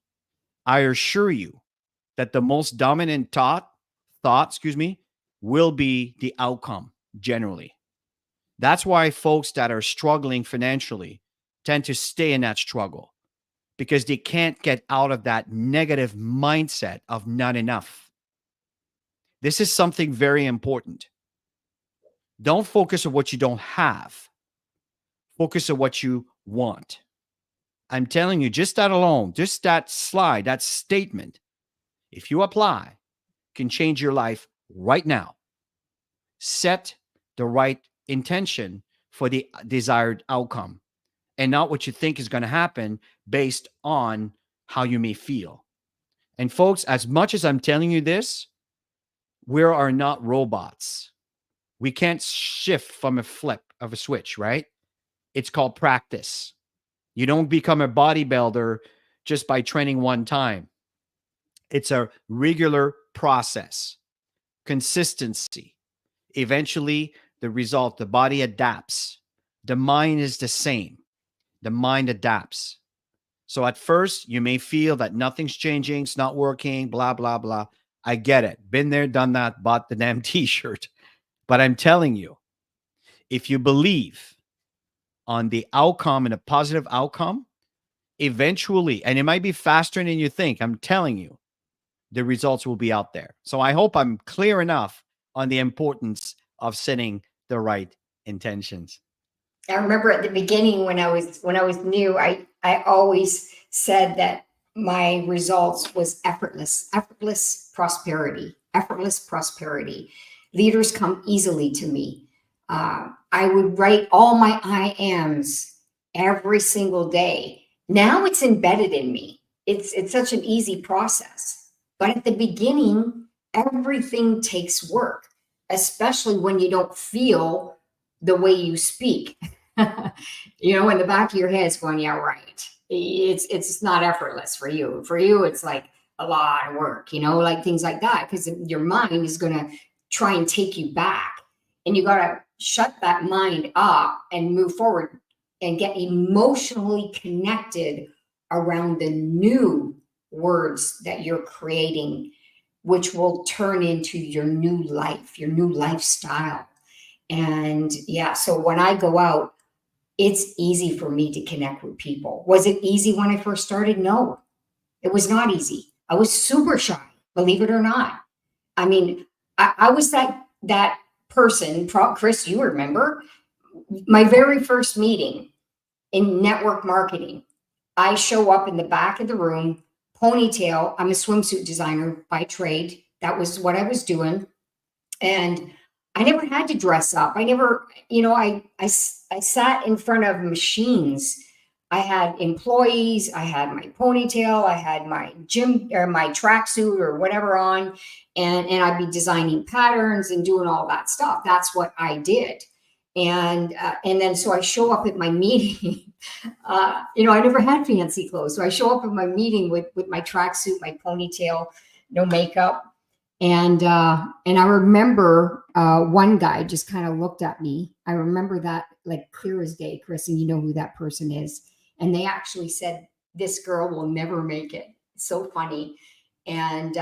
I assure you that the most dominant excuse me, will be the outcome generally. That's why folks that are struggling financially tend to stay in that struggle because they can't get out of that negative mindset of not enough. This is something very important. Don't focus on what you don't have. Focus on what you want. I'm telling you, just that alone, just that slide, that statement, if you apply, can change your life right now. Set the right intention for the desired outcome and not what you think is going to happen based on how you may feel. And folks, as much as I'm telling you this, we are not robots. We can't shift from a flip of a switch, right? It's called practice. You don't become a bodybuilder just by training one time. It's a regular process, consistency. Eventually, the result, the body adapts. The mind is the same. The mind adapts. So at first, you may feel that nothing's changing, it's not working, blah, blah, blah. I get it. Been there, done that, bought the damn t shirt. But I'm telling you, if you believe on the outcome and a positive outcome, eventually, and it might be faster than you think, I'm telling you, the results will be out there. So I hope I'm clear enough on the importance of setting the right intentions. I remember at the beginning when I was new, I always said that my results was effortless prosperity. Leaders come easily to me. I would write all my I ams every single day. Now it's embedded in me. It's such an easy process. But at the beginning, everything takes work, especially when you don't feel the way you speak. In the back of your head, it's going, yeah, right. It's not effortless for you. For you, it's like a lot of work, like things like that, because your mind is going to try and take you back. And you got to shut that mind up and move forward and get emotionally connected around the new words that you're creating, which will turn into your new life, your new lifestyle. And yeah, so when I go out, it's easy for me to connect with people. Was it easy when I first started? No, it was not easy. I was super shy, believe it or not. I mean, I was that person, Chris, you remember my very first meeting in network marketing. I show up in the back of the room, ponytail. I'm a swimsuit designer by trade. That was what I was doing. And I never had to dress up. I never, I sat in front of machines. I had employees, I had my ponytail, I had my gym or my tracksuit or whatever on, and I'd be designing patterns and doing all that stuff. That's what I did. And then so I show up at my meeting. I never had fancy clothes, so I show up at my meeting with my tracksuit, my ponytail, no makeup, and I remember one guy just kind of looked at me. I remember that like clear as day, Chris, and you know who that person is. And they actually said, "This girl will never make it." So funny. And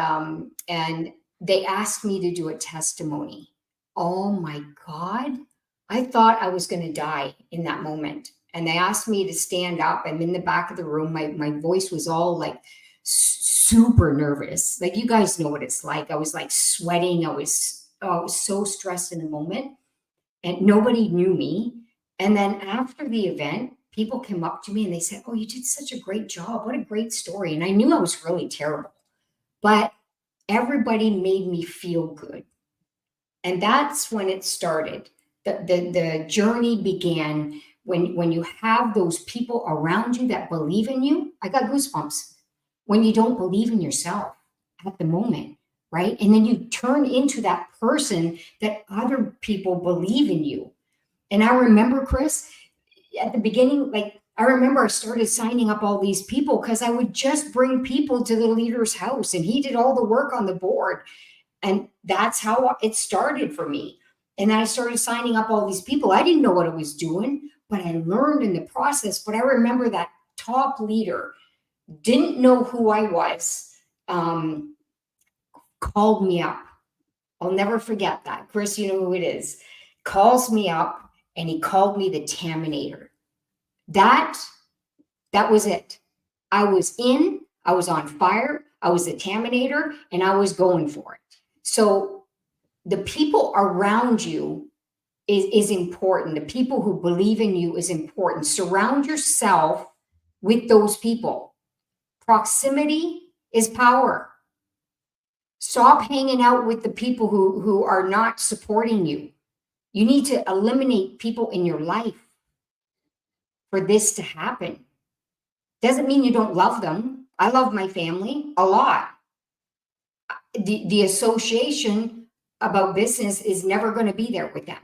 they asked me to do a testimony. Oh my God. I thought I was going to die in that moment. And they asked me to stand up. I'm in the back of the room. My voice was all like super nervous. Like you guys know what it's like. I was like sweating. I was so stressed in the moment, and nobody knew me. And then after the event, people came up to me and they said, "Oh, you did such a great job. What a great story." And I knew I was really terrible, but everybody made me feel good. And that's when it started. The journey began when you have those people around you that believe in you. I got goosebumps when you don't believe in yourself at the moment, right? And then you turn into that person that other people believe in you. And I remember, Chris, at the beginning, like I remember I started signing up all these people because I would just bring people to the leader's house and he did all the work on the board. And that's how it started for me. And then I started signing up all these people. I didn't know what I was doing, but I learned in the process. But I remember that top leader didn't know who I was, called me up. I'll never forget that. Chris, you know who it is. Calls me up and he called me the Taminator. That was it. I was in, I was on fire, I was the Taminator, and I was going for it. So the people around you is important. The people who believe in you is important. Surround yourself with those people. Proximity is power. Stop hanging out with the people who are not supporting you. You need to eliminate people in your life for this to happen. Doesn't mean you don't love them. I love my family a lot. The association about business is never going to be there with them,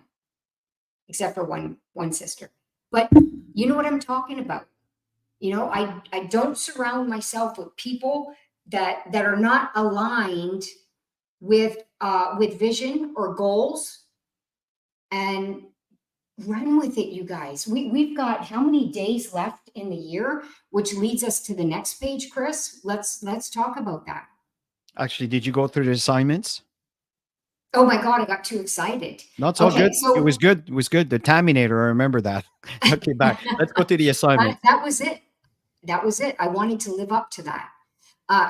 except for one sister. But you know what I'm talking about. I don't surround myself with people that are not aligned with vision or goals, and run with it, you guys. We've got how many days left in the year, which leads us to the next page, Chris. Let's talk about that. Actually, did you go through the assignments? Oh my God, I got too excited. Not so Okay, good. It so was good. It was good. The Taminator, I remember that. Okay, back. Let's go to the assignment. that was it. That was it. I wanted to live up to that.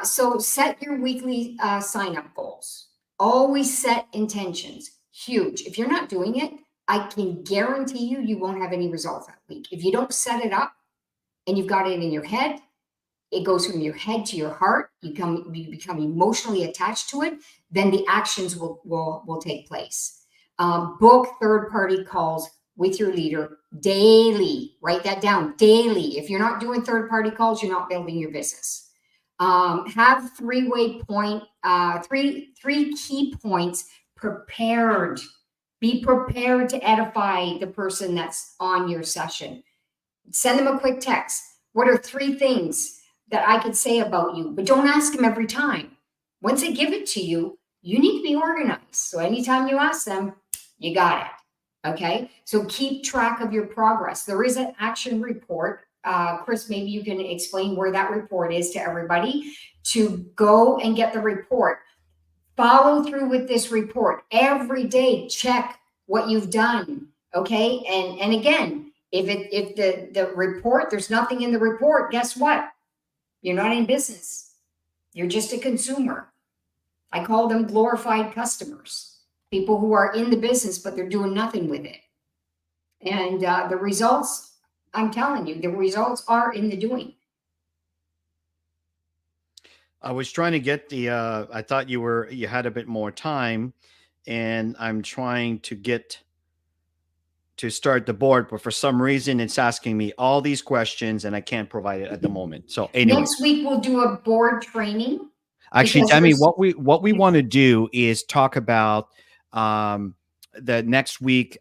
So set your weekly sign up goals. Always set intentions. Huge. If you're not doing it, I can guarantee you, you won't have any results that week. If you don't set it up and you've got it in your head, it goes from your head to your heart. You become emotionally attached to it. Then the actions will take place. Book third party calls with your leader daily. Write that down daily. If you're not doing third party calls, you're not building your business. Have three key points prepared. Be prepared to edify the person that's on your session. Send them a quick text. What are three things that I could say about you? But don't ask them every time. Once they give it to you, you need to be organized. So anytime you ask them, you got it. Okay. So keep track of your progress. There is an action report. Chris, maybe you can explain where that report is to everybody to go and get the report. Follow through with this report every day. Check what you've done. Okay. And again, if the report, there's nothing in the report, guess what? You're not in business. You're just a consumer. I call them glorified customers, people who are in the business, but they're doing nothing with it. And the results, I'm telling you, the results are in the doing. I was trying to get the I thought you had a bit more time, and I'm trying to get to start the board, but for some reason it's asking me all these questions and I can't provide it at the moment. So anyway, Next week, we'll do a board training actually, because Tammy, there's, what we want to do is talk about um, the next week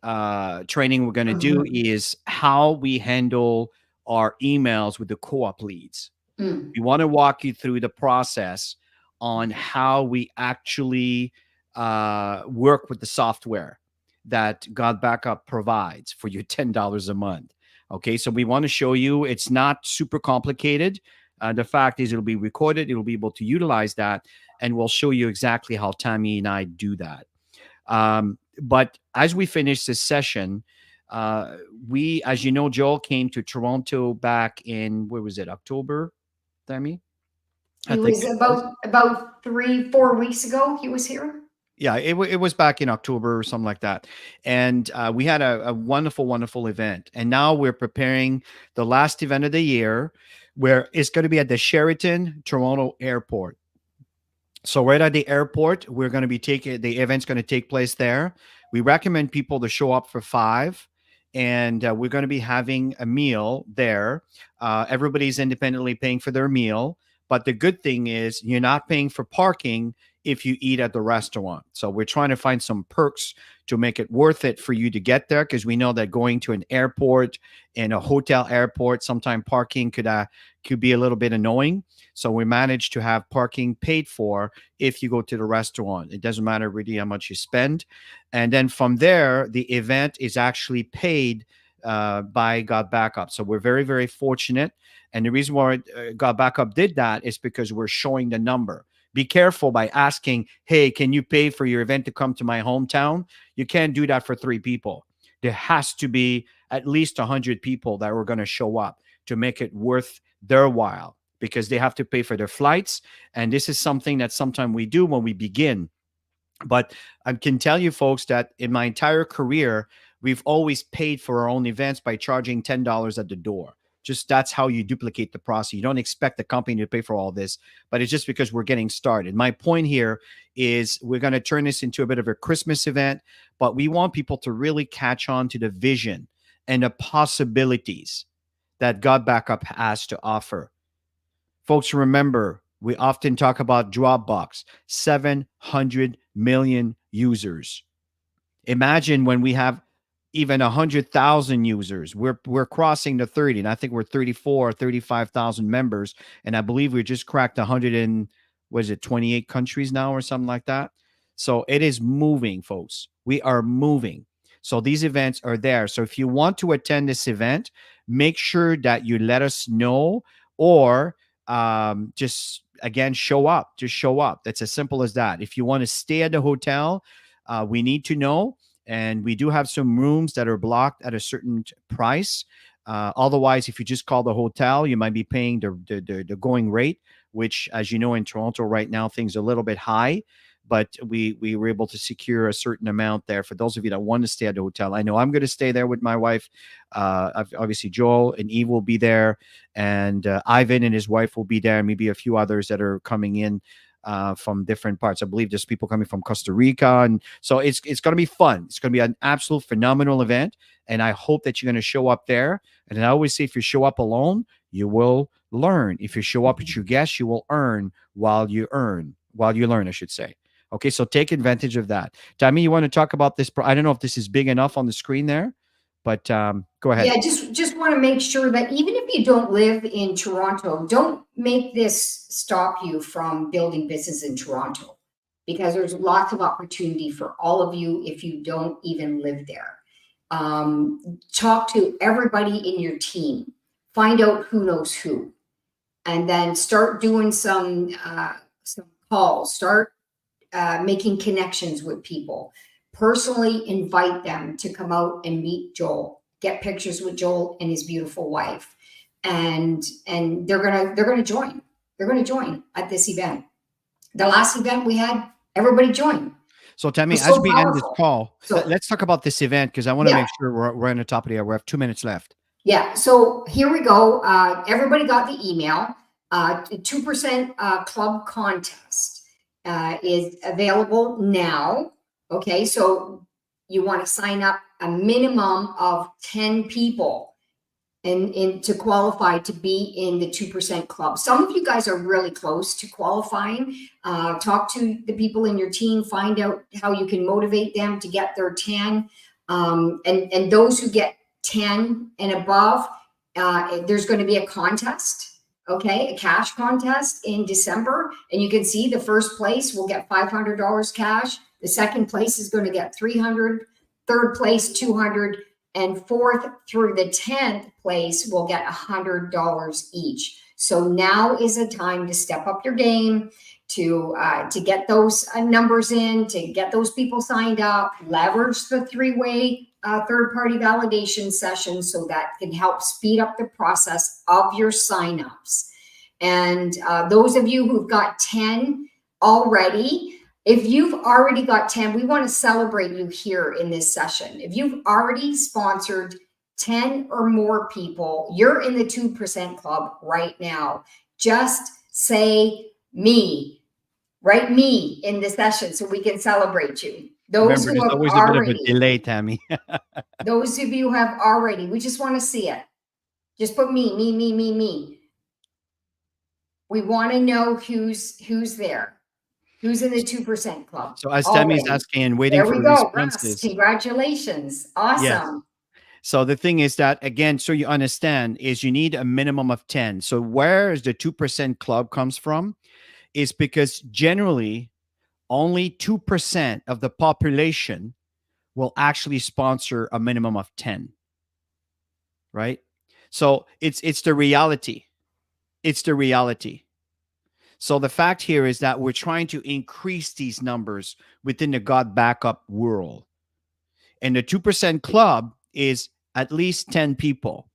training we're going to do Mhm. is how we handle our emails with the co-op leads. Mm. We want to walk you through the process on how we actually work with the software that God Backup provides for your $10 a month. Okay, so we want to show you it's not super complicated. The fact is, it'll be recorded, it'll be able to utilize that, and we'll show you exactly how Tammy and I do that. But as we finish this session, we, as you know, Joel came to Toronto back in, where was it, October, Tammy? I He think was it was. about 3, 4 weeks ago. He was here. Yeah, it was back in October or something like that. And we had a wonderful, wonderful event. And now we're preparing the last event of the year where it's going to be at the Sheraton Toronto Airport. So right at the airport, we're going to be taking the event's going to take place there. We recommend people to show up for 5, and we're going to be having a meal there. Everybody's independently paying for their meal, but the good thing is you're not paying for parking if you eat at the restaurant. So we're trying to find some perks to make it worth it for you to get there, because we know that going to an airport and a hotel airport, sometimes parking could be a little bit annoying. So we managed to have parking paid for if you go to the restaurant. It doesn't matter really how much you spend. And then from there, the event is actually paid by God Backup. So we're very, very fortunate. And the reason why God Backup did that is because we're showing the number. Be careful by asking, hey, can you pay for your event to come to my hometown? You can't do that for 3 people. There has to be at least 100 people that are going to show up to make it worth their while, because they have to pay for their flights. And this is something that sometimes we do when we begin. But I can tell you, folks, that in my entire career, we've always paid for our own events by charging $10 at the door. Just that's how you duplicate the process. You don't expect the company to pay for all this, but it's just because we're getting started. My point here is we're going to turn this into a bit of a Christmas event, but we want people to really catch on to the vision and the possibilities that God Backup has to offer. Folks, remember, we often talk about Dropbox, 700 million users. Imagine when we have even 100,000 users. We're crossing the 30, and I think we're 34 or 35,000 members, and I believe we just cracked 100 and was it 28 countries now or something like that. So it is moving, folks. We are moving. So these events are there. So if you want to attend this event, make sure that you let us know, or just again show up. Just show up. It's as simple as that. If you want to stay at the hotel, we need to know, and we do have some rooms that are blocked at a certain price. Otherwise, if you just call the hotel, you might be paying the going rate, which, as you know, in Toronto right now, things are a little bit high. but we were able to secure a certain amount there for those of you that want to stay at the hotel. I know I'm going to stay there with my wife. Obviously, Joel and Eve will be there, and Ivan and his wife will be there, and maybe a few others that are coming in from different parts. I believe there's people coming from Costa Rica, and so it's going to be fun. It's going to be an absolute phenomenal event, and I hope that you're going to show up there. And I always say, if you show up alone, you will learn. If you show up with your guests, you will while you learn, I should say. Okay, so take advantage of that. Tammy, you want to talk about this? I don't know if this is big enough on the screen there, but go ahead. Yeah, just want to make sure that even if you don't live in Toronto, don't make this stop you from building business in Toronto, because there's lots of opportunity for all of you if you don't even live there. Talk to everybody in your team, find out who knows who, and then start doing some calls, start making connections with people. Personally invite them to come out and meet Joel, get pictures with Joel and his beautiful wife, and they're gonna join. They're gonna join at this event. The last event we had, everybody joined. It So, Tammy, was as so we end this powerful. call, So let's talk about this event because I want to yeah, make sure we're on the top of the hour. We have 2 minutes left. yeah. So here we go. Everybody got the email. 2% club contest is available now. Okay, so you want to sign up a minimum of 10 people and to qualify to be in the 2% club. Some of you guys are really close to qualifying. Talk to the people in your team, find out how you can motivate them to get their 10. And those who get 10 and above, there's going to be a contest. Okay, a cash contest in December, and you can see the first place will get $500 cash. The second place is going to get 300, third place 200, and fourth through the 10th place will get $100 each. So now is a time to step up your game, to get those numbers in, to get those people signed up, leverage the three-way third-party validation session so that can help speed up the process of your signups. And those of you who've got 10 already, if you've already got 10, we want to celebrate you here in this session. If you've already sponsored 10 or more people, you're in the 2% club right now. Just say me. Write me in the session so we can celebrate you. Those Remember, who there's have always a bit of a already, delay, Tammy. those of you who have already, we just want to see it. Just put me, me, me, me, me. We want to know who's there, who's in the 2% club So, as Tammy is already. asking and waiting There for we go, Russ. responses, Congratulations. yes. Awesome. So the thing is that again, so you understand, is you need a minimum of 10. So where is the 2% club comes from? Is because generally only 2% of the population will actually sponsor a minimum of 10, right? So it's the reality. It's the reality. So the fact here is that we're trying to increase these numbers within the God backup world. And the 2% club is at least 10 people.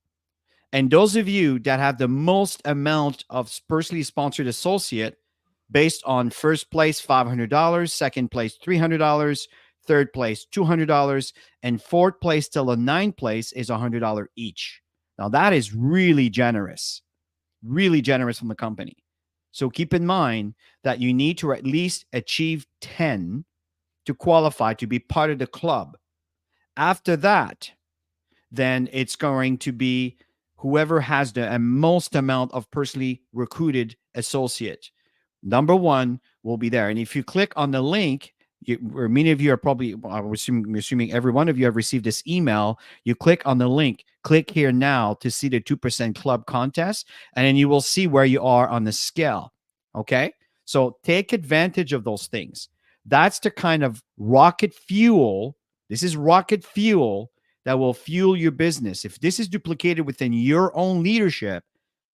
And those of you that have the most amount of personally sponsored associate based on first place $500, second place $300, third place $200, and fourth place till the ninth place is $100 each. Now that is really generous from the company. So keep in mind that you need to at least achieve 10 to qualify to be part of the club. After that, then it's going to be whoever has the most amount of personally recruited associate. Number one will be there. And if you click on the link, or many of you are probably, I'm assuming every one of you have received this email. You click on the link, click here now to see the 2% club contest, and then you will see where you are on the scale. Okay. So take advantage of those things. That's the kind of rocket fuel. This is rocket fuel that will fuel your business. If this is duplicated within your own leadership,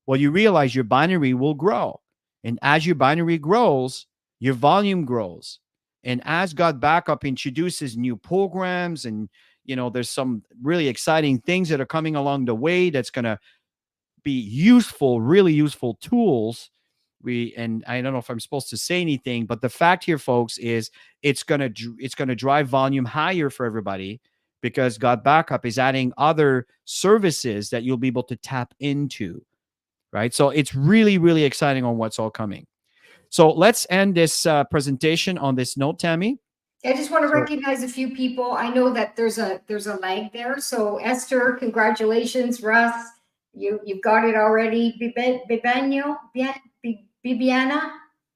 well, you realize your binary will grow. And as your binary grows, your volume grows. And as God Backup introduces new programs and, there's some really exciting things that are coming along the way that's going to be useful, really useful tools, and I don't know if I'm supposed to say anything, but the fact here, folks, is it's gonna drive volume higher for everybody because God Backup is adding other services that you'll be able to tap into, right? So it's really, really exciting on what's all coming. So let's end this presentation on this note, Tammy. I just want to So recognize a few people. I know that there's a lag there. So Esther, congratulations. Russ, you've got it already. Bibiana,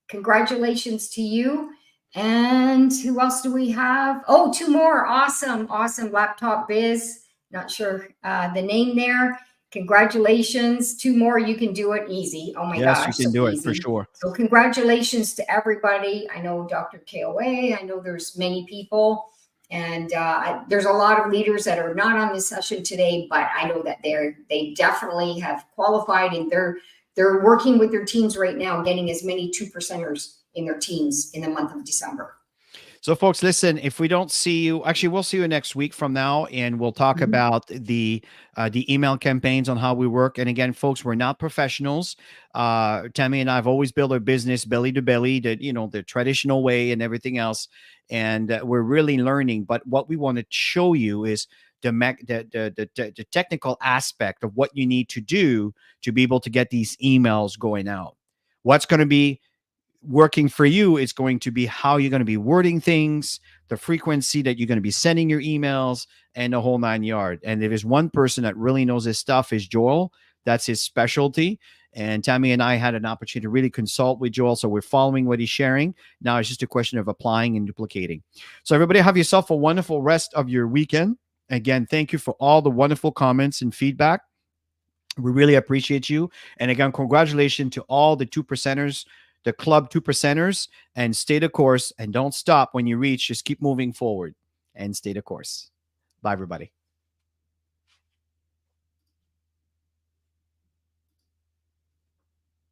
congratulations to you. And who else do we have? Oh, two more. Awesome, awesome. Laptop Biz. Not sure the name there. Congratulations. Two more. You can do it easy. Oh my yes, you gosh, so can do it for easy. sure. So congratulations to everybody. I know Dr. KOA. I know there's many people, and there's a lot of leaders that are not on this session today, but I know that they definitely have qualified, and they're working with their teams right now, getting as many 2%ers in their teams in the month of December. So, folks, listen. If we don't see you, actually, we'll see you next week from now, and we'll talk Mhm. about the email campaigns on how we work. And again, folks, we're not professionals. Tammy and I have always built our business belly to belly, the traditional way and everything else, and we're really learning. But what we want to show you is the technical aspect of what you need to do to be able to get these emails going out. What's going to be working for you is going to be how you're going to be wording things, the frequency that you're going to be sending your emails, and the whole nine yard. And if there's one person that really knows his stuff, is Joel. That's his specialty. And Tammy and I had an opportunity to really consult with Joel, so we're following what he's sharing. Now it's just a question of applying and duplicating. So everybody, have yourself a wonderful rest of your weekend. Again, thank you for all the wonderful comments and feedback. We really appreciate you. And again, congratulations to all the 2%ers, the club 2%ers, and stay the course and don't stop when you reach. Just keep moving forward and stay the course. Bye, everybody.